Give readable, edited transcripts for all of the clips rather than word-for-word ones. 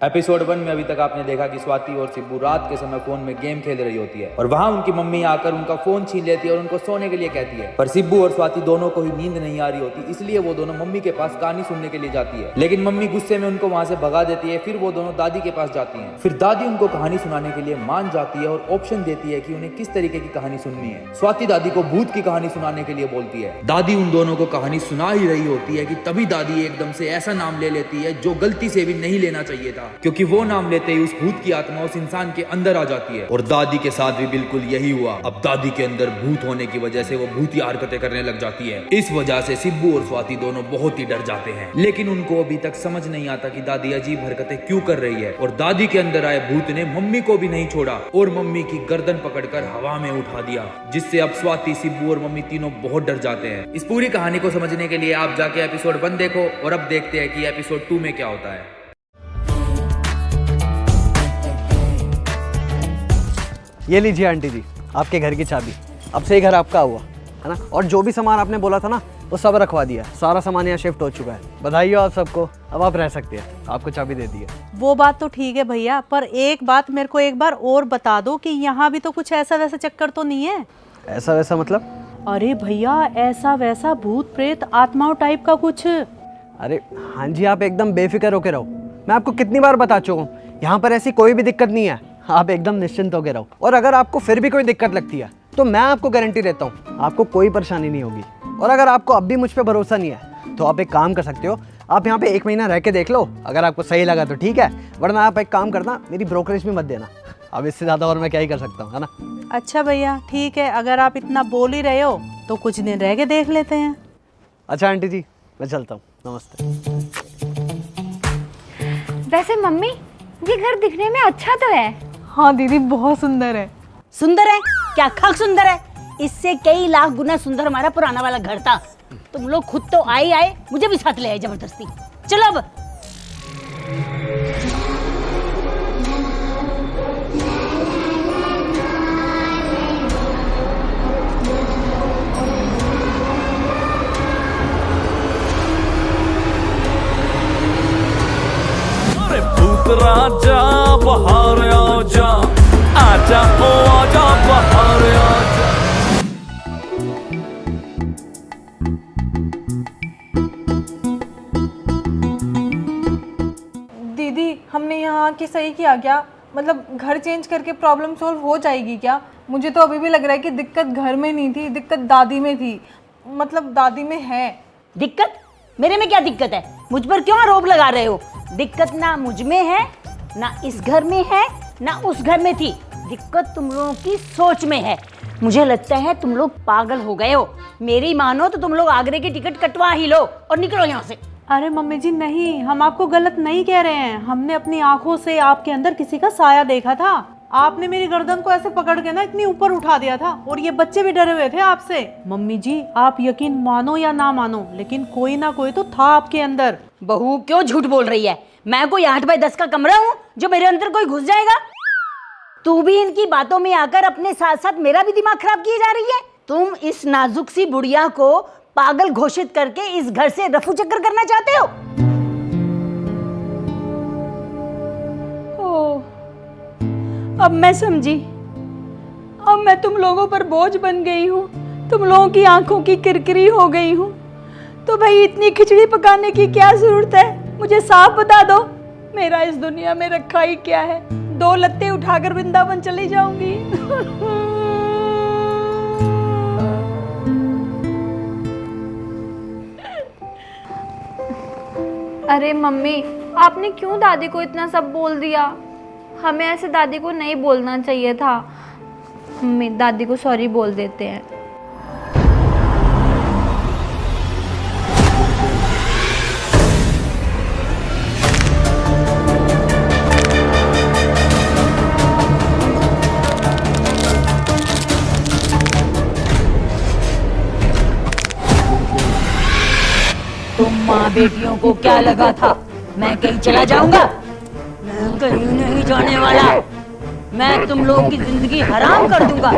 Episode 1 में अभी तक आपने देखा कि स्वाति और सिब्बू रात के समय फोन में गेम खेल रही होती है और वहां उनकी मम्मी आकर उनका फोन छीन लेती है और उनको सोने के लिए कहती है। पर सिब्बू और स्वाति दोनों को ही नींद नहीं आ रही होती, इसलिए वो दोनों मम्मी के पास कहानी सुनने के लिए जाती है। लेकिन मम्मी गुस्से में उनको वहां से भगा देती है। फिर वो दोनों दादी के पास जाती है। फिर दादी उनको कहानी सुनाने के लिए मान जाती है और ऑप्शन देती है कि उन्हें किस तरीके की कहानी सुननी है। स्वाति दादी को भूत की कहानी सुनाने के लिए बोलती है। दादी उन दोनों को कहानी सुना ही रही होती है कि तभी दादी एकदम से ऐसा नाम ले लेती है जो गलती से भी नहीं लेना चाहिए था, क्योंकि वो नाम लेते ही उस भूत की आत्मा उस इंसान के अंदर आ जाती है। और दादी के साथ भी बिल्कुल यही हुआ। अब दादी के अंदर भूत होने की वजह से वो भूती हरकतें करने लग जाती है। इस वजह से सिब्बू और स्वाति दोनों बहुत ही डर जाते हैं, लेकिन उनको अभी तक समझ नहीं आता कि दादी अजीब हरकतें क्यों कर रही है। और दादी के अंदर आए भूत ने मम्मी को भी नहीं छोड़ा और मम्मी की गर्दन पकड़कर हवा में उठा दिया, जिससे अब स्वाति, सिब्बू और मम्मी तीनों बहुत डर जाते हैं। इस पूरी कहानी को समझने के लिए आप जाके एपिसोड 1 देखो और अब देखते हैं कि एपिसोड 2 में क्या होता है। ये लीजिए आंटी जी, आपके घर की चाबी। अब से ही घर आपका हुआ है ना। और जो भी सामान आपने बोला था ना, वो सब रखवा दिया। सारा सामान यहाँ शिफ्ट हो चुका है। बधाई हो आप सबको, अब आप रह सकते हैं। आपको चाबी दे दी है। वो बात तो ठीक है भैया, पर एक बात मेरे को एक बार और बता दो कि यहाँ भी तो कुछ ऐसा वैसा चक्कर तो नहीं है? ऐसा वैसा मतलब? अरे भैया, ऐसा वैसा भूत प्रेत आत्माओं टाइप का कुछ? अरे हाँ जी, आप एकदम बेफिक्र होके रहो। मैं आपको कितनी बार बता चुका हूँ, यहाँ पर ऐसी कोई भी दिक्कत नहीं है। आप एकदम निश्चिंत होके रहो। और अगर आपको फिर भी कोई दिक्कत लगती है तो मैं आपको गारंटी देता हूँ, आपको कोई परेशानी नहीं होगी। और अगर आपको अब भी मुझ पे भरोसा नहीं है तो आप एक काम कर सकते हो, आप यहाँ पे 1 महीना रह के देख लो। अगर आपको सही लगा तो ठीक है, वरना आप एक काम करना, मेरी ब्रोकरेज भी मत देना। अब इससे ज़्यादा और मैं क्या ही कर सकता हूँ, है ना। अच्छा भैया ठीक है, अगर आप इतना बोल ही रहे हो तो कुछ दिन रह के देख लेते हैं। अच्छा आंटी जी, मैं चलता हूँ। नमस्ते। वैसे मम्मी, ये घर दिखने में अच्छा तो है। हाँ दीदी, बहुत सुंदर है। सुंदर है क्या? खाक सुंदर है। इससे कई लाख गुना सुंदर हमारा पुराना वाला घर था। तुम लोग खुद तो आए, मुझे भी साथ ले आए जबरदस्ती। चलो अब। राजा बाहर आजा, आजा ओ आजा बाहर आजा। दीदी, हमने यहाँ आके सही किया क्या? मतलब घर चेंज करके प्रॉब्लम सॉल्व हो जाएगी क्या? मुझे तो अभी भी लग रहा है कि दिक्कत घर में नहीं थी, दिक्कत दादी में थी। मतलब दादी में है दिक्कत। मेरे में क्या दिक्कत है? मुझ पर क्यों आरोप लगा रहे हो? दिक्कत ना मुझ में है, ना इस घर में है, ना उस घर में थी। दिक्कत तुम लोगों की सोच में है। मुझे लगता है तुम लोग पागल हो गए हो। मेरी मानो तो तुम लोग आगरे की टिकट कटवा ही लो और निकलो यहाँ से। अरे मम्मी जी नहीं, हम आपको गलत नहीं कह रहे हैं। हमने अपनी आंखों से आपके अंदर किसी का साया देखा था। आपने मेरी गर्दन को ऐसे पकड़ के ना इतनी ऊपर उठा दिया था, और ये बच्चे भी डरे हुए थे आपसे। मम्मी जी, आप यकीन मानो या ना मानो, लेकिन कोई ना कोई तो था आपके अंदर। बहू क्यों झूठ बोल रही है? मैं कोई 8 बाय 10 का कमरा हूँ जो मेरे अंदर कोई घुस जाएगा? तू भी इनकी बातों में आकर अपने साथ साथ मेरा भी दिमाग खराब किए जा रही है। तुम इस नाजुक सी बुढ़िया को पागल घोषित करके इस घर से रफू चक्कर करना चाहते हो? ओह, अब मैं समझी। अब मैं तुम लोगों पर बोझ बन गई हूँ, तुम लोगों की आंखों की किरकिरी हो गई हूँ। तो भाई इतनी खिचड़ी पकाने की क्या जरूरत है? मुझे साफ बता दो, मेरा इस दुनिया में रखा ही क्या है? 2 लत्ते उठाकर वृंदावन चली जाऊंगी। अरे मम्मी, आपने क्यों दादी को इतना सब बोल दिया? हमें ऐसे दादी को नहीं बोलना चाहिए था। मम्मी, दादी को सॉरी बोल देते हैं। तुम माँ बेटियों को क्या लगा था मैं कहीं चला जाऊंगा? मैं कहीं नहीं जाने वाला। मैं तुम लोगों की जिंदगी हराम कर दूंगा।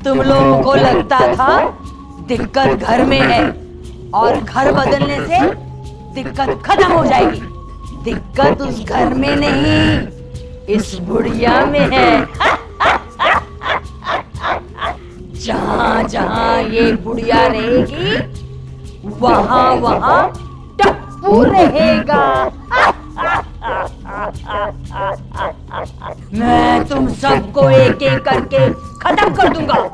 तुम लोगों को लगता था दिक्कत घर में है और घर बदलने से दिक्कत खत्म हो जाएगी। दिक्कत उस घर में नहीं, इस बुढ़िया में है। जहां जहां ये बुढ़िया रहेगी वहां वहां टप्पू रहेगा। मैं तुम सबको एक एक करके खत्म कर दूंगा।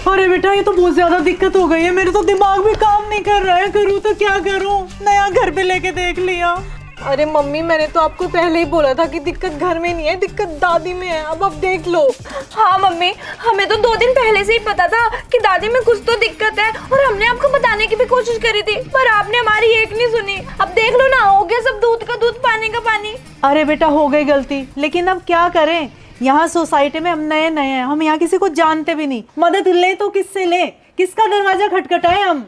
अरे बेटा ये तो बहुत ज्यादा दिक्कत हो गई है, मेरे तो दिमाग भी काम नहीं कर रहा है, करूँ तो क्या करूँ। नया घर पे लेके देख लिया। अरे मम्मी मैंने तो आपको पहले ही बोला था कि दिक्कत घर में नहीं है, दिक्कत दादी में है। अब देख लो। हाँ मम्मी, हमें तो 2 दिन पहले से ही पता था कि दादी में कुछ तो दिक्कत है और हमने आपको बताने की भी कोशिश करी थी, पर आपने हमारी एक नहीं सुनी। अब देख लो ना, हो गया सब दूध का दूध पानी का पानी। अरे बेटा हो गई गलती, लेकिन अब क्या करें। यहाँ सोसाइटी में हम नए नए हैं, हम यहाँ किसी को जानते भी नहीं। मदद ले तो किससे ले, किसका दरवाजा खटखटाए हम।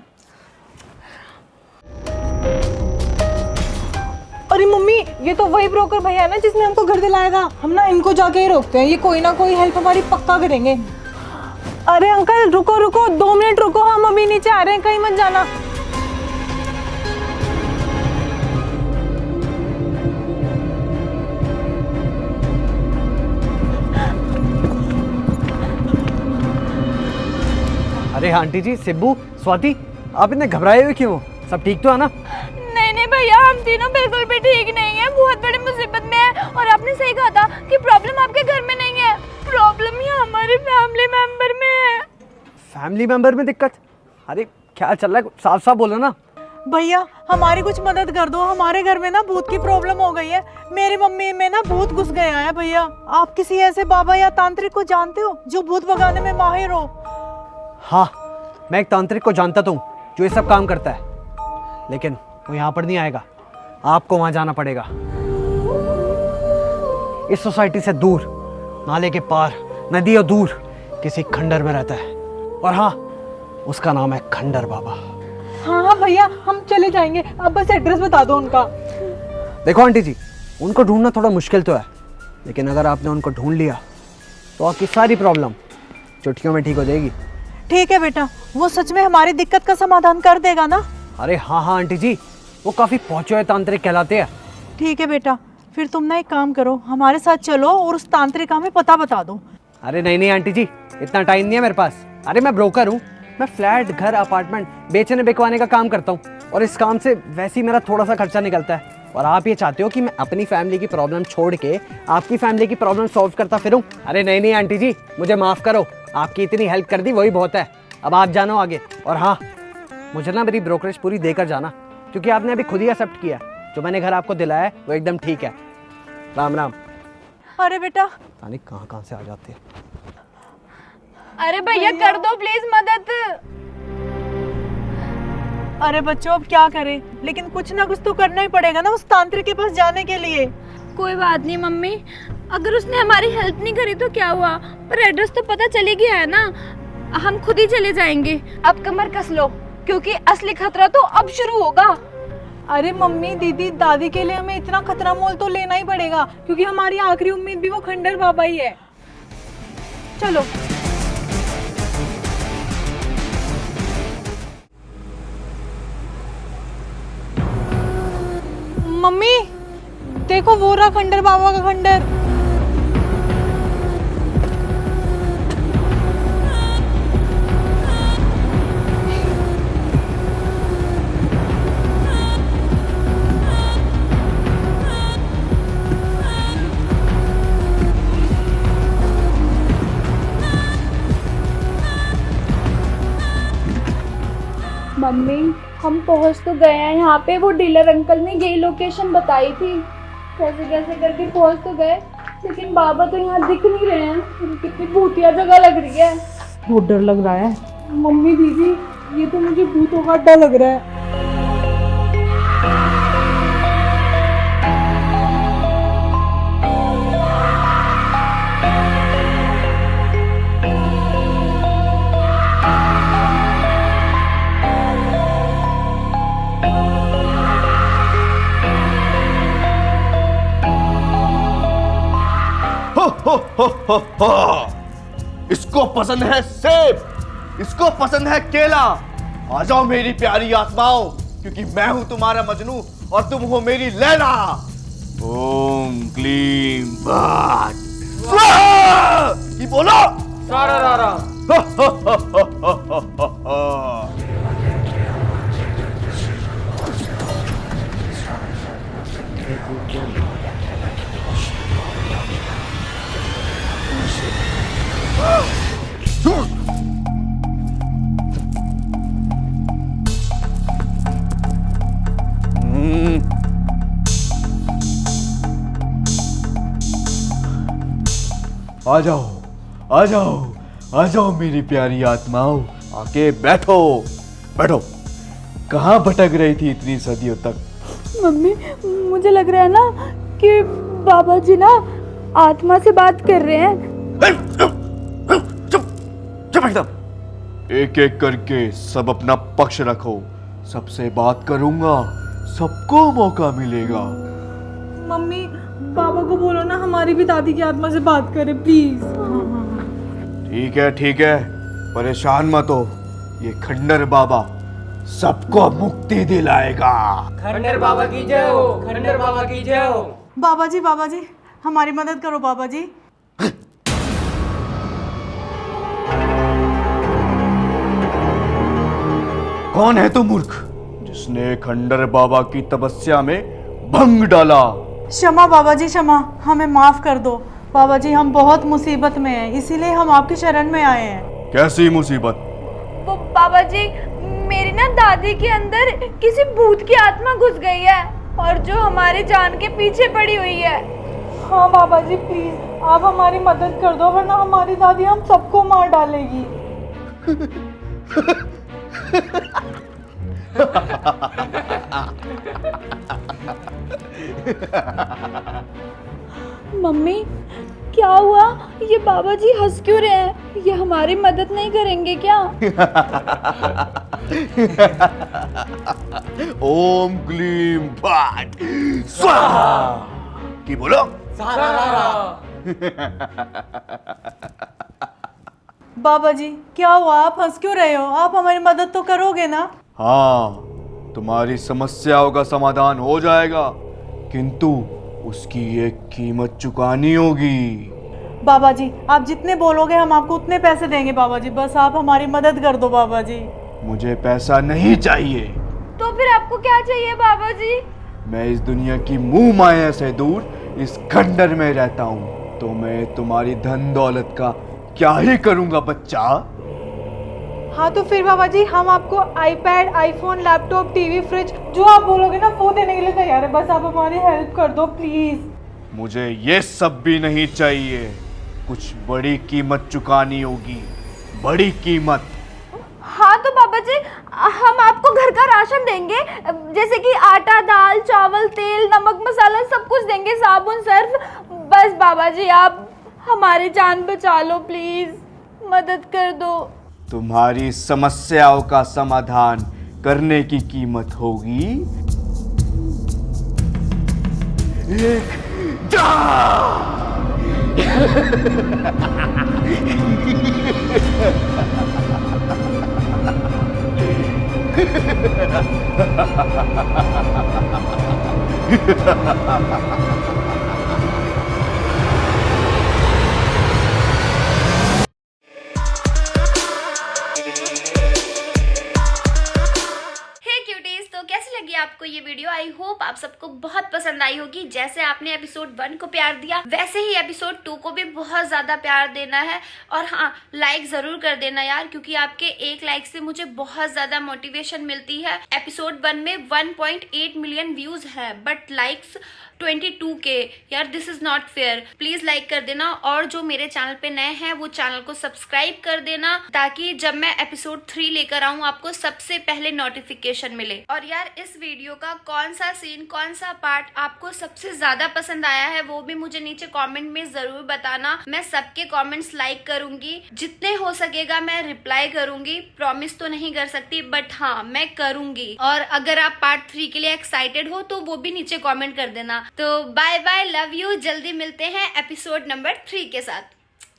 अरे मम्मी ये तो वही ब्रोकर भैया है ना जिसने हमको घर दिलाएगा। हम ना इनको जाके ही रोकते हैं, ये कोई ना कोई हेल्प हमारी पक्का करेंगे। अरे अंकल रुको रुको, 2 मिनट रुको, हम अभी नीचे आ रहे हैं, कहीं मत जाना। अरे आंटी जी, सिब्बू, स्वाति, आप इतने घबराए हुए क्यों? सब ठीक तो है ना? नहीं नहीं भैया, हम तीनों बिल्कुल भी ठीक नहीं है, बहुत बड़ी मुसीबत में है। और आपने सही कहा था कि प्रॉब्लम आपके घर में नहीं है, प्रॉब्लम ही हमारे फैमिली मेंबर में है। फैमिली मेंबर में दिक्कत? अरे क्या चल रहा है, साफ साफ बोलो ना। भैया हमारी कुछ मदद कर दो, हमारे घर में ना भूत की प्रॉब्लम हो गई है। मेरी मम्मी में ना भूत घुस गया है। भैया आप किसी ऐसे बाबा या तांत्रिक को जानते हो जो भूत भगाने में माहिर हो? हाँ, मैं एक तांत्रिक को जानता तो हूँ जो ये सब काम करता है, लेकिन वो यहाँ पर नहीं आएगा, आपको वहाँ जाना पड़ेगा। इस सोसाइटी से दूर, नाले के पार, नदियों दूर किसी खंडर में रहता है, और हाँ, उसका नाम है खंडर बाबा। हाँ हाँ भैया हम चले जाएंगे, अब बस एड्रेस बता दो उनका। देखो आंटी जी, उनको ढूंढना थोड़ा मुश्किल तो है, लेकिन अगर आपने उनको ढूंढ लिया तो आपकी सारी प्रॉब्लम चुटकियों में ठीक हो जाएगी। ठीक है बेटा, वो सच में हमारी दिक्कत का समाधान कर देगा ना? अरे हाँ हाँ आंटी जी, वो काफ़ी पहुँचे हुए तांत्रिक कहलाते हैं। ठीक है बेटा, फिर तुम ना एक काम करो, हमारे साथ चलो और उस तांत्रिक का हमें पता बता दो। अरे नहीं नहीं आंटी जी, इतना टाइम नहीं है मेरे पास। अरे मैं ब्रोकर हूँ, मैं फ्लैट, घर, अपार्टमेंट बेचने बिकवाने का काम करता हूँ, और इस काम से वैसे ही मेरा थोड़ा सा खर्चा निकलता है। और आप ये चाहते हो कि मैं अपनी फैमिली की प्रॉब्लम छोड़ के आपकी फैमिली की प्रॉब्लम सॉल्व करता फिरूं? अरे नहीं नहीं आंटी जी, मुझे माफ़ करो, आपकी इतनी हेल्प कर दी वही बहुत है। अब आप जानो आगे। और हाँ, मुझे ना मेरी ब्रोकरेज पूरी देकर जाना, क्योंकि आपने अभी खुद ही एक्सेप्ट किया जो मैंने घर आपको दिलाया है वो एकदम ठीक है। राम राम। अरे बेटा, पता नहीं कहाँ कहाँ से आ जाते हैं। अरे भैया कर दो प्लीज मदद। अरे बच्चों अब क्या करें, लेकिन कुछ ना कुछ तो करना ही पड़ेगा ना उस तांत्रिक के पास जाने के लिए। कोई बात नहीं मम्मी, अगर उसने हमारी हेल्प नहीं करी तो क्या हुआ, पर एड्रेस तो पता चली गया है ना, हम खुद ही चले जाएंगे। अब कमर कस लो, क्योंकि असली खतरा तो अब शुरू होगा। अरे मम्मी दीदी दादी के लिए हमें इतना खतरा मोल तो लेना ही पड़ेगा, क्योंकि हमारी आखिरी उम्मीद भी वो खंडर बाबा ही है। चलो। मम्मी देखो वो रहा खंडर बाबा का खंडर। मम्मी हम पहुंच तो गए हैं यहाँ पे। वो डीलर अंकल ने यही लोकेशन बताई थी, कैसे कैसे करके पहुंच तो गए, लेकिन बाबा तो यहाँ दिख नहीं रहे हैं। कितनी भूतिया जगह लग रही है। बहुत डर लग रहा है। मम्मी दीदी, ये तो मुझे भूतों का डर लग रहा है। इसको पसंद है सेब, इसको पसंद है केला। आ जाओ मेरी प्यारी आत्माओं, क्योंकि मैं हूं तुम्हारा मजनू और तुम हो मेरी लैला। ओम क्लीम बाट स्वाहा। की बोलो सारा रारा। आ जाओ आ जाओ आ जाओ मेरी प्यारी आत्माओं, आके बैठो बैठो। कहाँ भटक रही थी इतनी सदियों तक? मम्मी मुझे लग रहा है ना कि बाबा जी ना आत्मा से बात कर रहे हैं। चुप चुप एकदम। एक एक करके सब अपना पक्ष रखो, सबसे बात करूंगा, सबको मौका मिलेगा। मम्मी बाबा को बोलो ना हमारी भी दादी की आत्मा से बात करे प्लीज। ठीक है, परेशान मत हो। ये खंडर बाबा सबको मुक्ति दिलाएगा। खंडर बाबा की जय हो, खंडर बाबा की जय हो। बाबा जी हमारी मदद करो बाबा जी। कौन है तू मूर्ख जिसने खंडर बाबा की तपस्या में भंग डाला? क्षमा बाबा जी क्षमा, हमें माफ कर दो बाबा जी। हम बहुत मुसीबत में हैं, इसीलिए हम आपकी शरण में आए हैं। कैसी मुसीबत? वो बाबा जी मेरी ना दादी के अंदर किसी भूत की आत्मा घुस गई है और जो हमारी जान के पीछे पड़ी हुई है। हाँ बाबा जी प्लीज आप हमारी मदद कर दो, वरना हमारी दादी हम सबको मार डालेगी। मम्मी क्या हुआ? ये बाबा जी हंस क्यों रहे हैं? ये हमारी मदद नहीं करेंगे क्या? ओम क्लीम बाट स्वाहा। की बोलो बाबा जी क्या हुआ, आप हंस क्यों रहे हो? आप हमारी मदद तो करोगे ना? हाँ, तुम्हारी समस्याओं का समाधान हो जाएगा, किंतु उसकी एक कीमत चुकानी होगी। बाबा जी आप जितने बोलोगे हम आपको उतने पैसे देंगे बाबा जी, बस आप हमारी मदद कर दो बाबा जी। मुझे पैसा नहीं चाहिए। तो फिर आपको क्या चाहिए बाबा जी? मैं इस दुनिया की मुंह माया से दूर इस खंडर में रहता हूँ, तो मैं तुम्हारी धन दौलत का क्या ही करूँगा बच्चा। हाँ तो फिर बाबा जी हम आपको iPad, iPhone, laptop, TV, fridge जो आप बोलोगे ना वो देने के लिए तैयार है, बस आप हमारी हेल्प कर दो प्लीज। मुझे ये सब भी नहीं चाहिए, कुछ बड़ी कीमत चुकानी होगी, बड़ी कीमत। हाँ तो बाबा जी हम आपको घर का राशन देंगे, जैसे कि आटा, दाल, चावल, तेल, नमक, मसाला सब कुछ देंगे, साबुन, सर्फ। बस बाबा जी आप हमारी जान बचा लो प्लीज, मदद कर दो। तुम्हारी समस्याओं का समाधान करने की कीमत होगी एक क्यूटीज, तो कैसी लगी आपको ये वीडियो। आई होप आप सबको बहुत पसंद आई होगी। जैसे आपने एपिसोड 1 को प्यार दिया वैसे ही एपिसोड 2 को भी बहुत ज्यादा प्यार देना है। और हाँ, लाइक जरूर कर देना यार, क्योंकि आपके एक लाइक से मुझे बहुत ज्यादा मोटिवेशन मिलती है। एपिसोड 1 में 1.8 मिलियन व्यूज है बट लाइक्स 22K। यार this is not fair. Please like कर देना और जो मेरे चैनल पे नए हैं वो चैनल को सब्सक्राइब कर देना, ताकि जब मैं एपिसोड 3 लेकर आऊं आपको सबसे पहले नोटिफिकेशन मिले। और यार इस वीडियो का कौन सा सीन, कौन सा पार्ट आपको सबसे ज्यादा पसंद आया है वो भी मुझे नीचे कमेंट में जरूर बताना। मैं सबके कमेंट्स लाइक करूंगी, जितने हो सकेगा मैं रिप्लाई करूंगी। प्रॉमिस तो नहीं कर सकती बट हाँ मैं करूंगी। और अगर आप पार्ट 3 के लिए एक्साइटेड हो तो वो भी नीचे कमेंट कर देना। तो बाय बाय, लव यू। जल्दी मिलते हैं एपिसोड नंबर 3 के साथ।